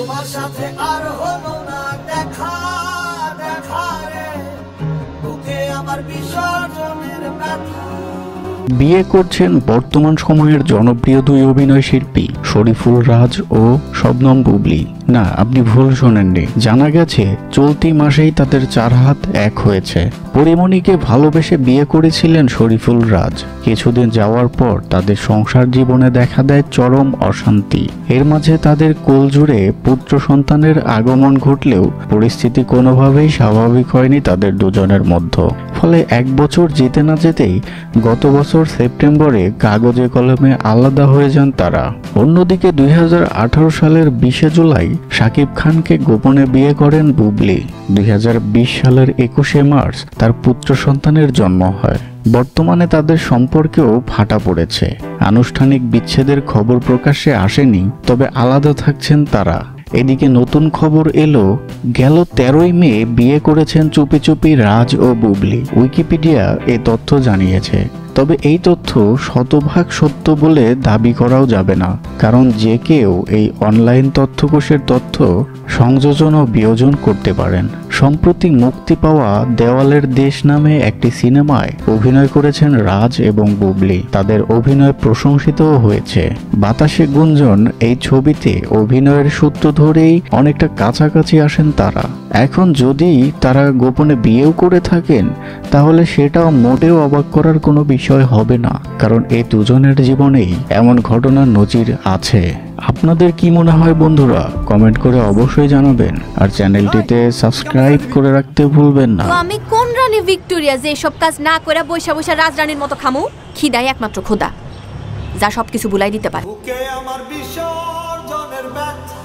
তোমার সাথে আর হলো না দেখা দেখা রে, বুকে আমার বিসর্জনের ব্যথা। বিয়ে করছেন বর্তমান সময়ের জনপ্রিয় দুই অভিনয় শিল্পী শরীফুল রাজ ও শবনম বুবলী। না, আপনি ভুল শোনেননি। জানা গেছে চলতি মাসেই তাদের 4 হাত এক হয়েছে। পরিমণিকে ভালোবেসে বিয়ে করেছিলেন শরীফুল রাজ। কিছুদিন যাওয়ার পর তাদের সংসার জীবনে দেখা দেয় চরম অশান্তি। এর মাঝে তাদের কোলজুড়ে পুত্র সন্তানের আগমন ঘটলেও পরিস্থিতি কোনোভাবেই স্বাভাবিক হয়নি তাদের দুজনের মধ্যে। ফলে 1 বছর যেতে না যেতেই গত বছর সেপ্টেম্বরে কাগজে কলমে আলাদা হয়ে যান তারা। অন্যদিকে 2018 সালের 20 জুলাই শাকিব খানকে গোপনে বিয়ে করেন বুবলী। 2020 সালের 21 মার্চ তার পুত্র সন্তানের জন্ম হয়। বর্তমানে তাদের সম্পর্কেও ফাটা পড়েছে। আনুষ্ঠানিক বিচ্ছেদের খবর প্রকাশ্যে আসেনি, তবে আলাদা থাকছেন তারা। এদিকে নতুন খবর এলো, গেল 13ই মে বিয়ে করেছেন চুপি চুপি রাজ ও বুবলী। উইকিপিডিয়া এ তথ্য জানিয়েছে। তবে এই তথ্য শতভাগ সত্য বলে দাবি করাও যাবে না, কারণ যে কেউ এই অনলাইন তথ্যকোষের তথ্য সংযোজন ও বিয়োজন করতে পারেন। সম্প্রতি মুক্তি পাওয়া দেওয়ালের দেশ নামে একটি সিনেমায় অভিনয় করেছেন রাজ এবং বুবলী। তাদের অভিনয় প্রশংসিতও হয়েছে। বাতাসে গুঞ্জন এই ছবিতে অভিনয়ের সূত্র ধরেই অনেকটা কাছাকাছি আসেন তারা। এখন যদি তারা গোপনে বিয়েও করে থাকেন, তাহলে সেটাও মোটেও অবাক করার কোনো বিষয় হবে না, কারণ এই দুজনের জীবনেই এমন ঘটনার নজির আছে। আপনাদের কি মনে হয় বন্ধুরা? কমেন্ট করে অবশ্যই জানাবেন, আর চ্যানেলটিতে সাবস্ক্রাইব করে রাখতে ভুলবেন না। তো আমি কোন রানী ভিক্টোরিয়া যে সব কাজ না করে বৈশা বৈশা রাজরানীর মতো খামু? খিদাই একমাত্র খোদা, যা সবকিছু ভুলাই দিতে পারে। বুকে আমার বিসর্জনের ব্যথা।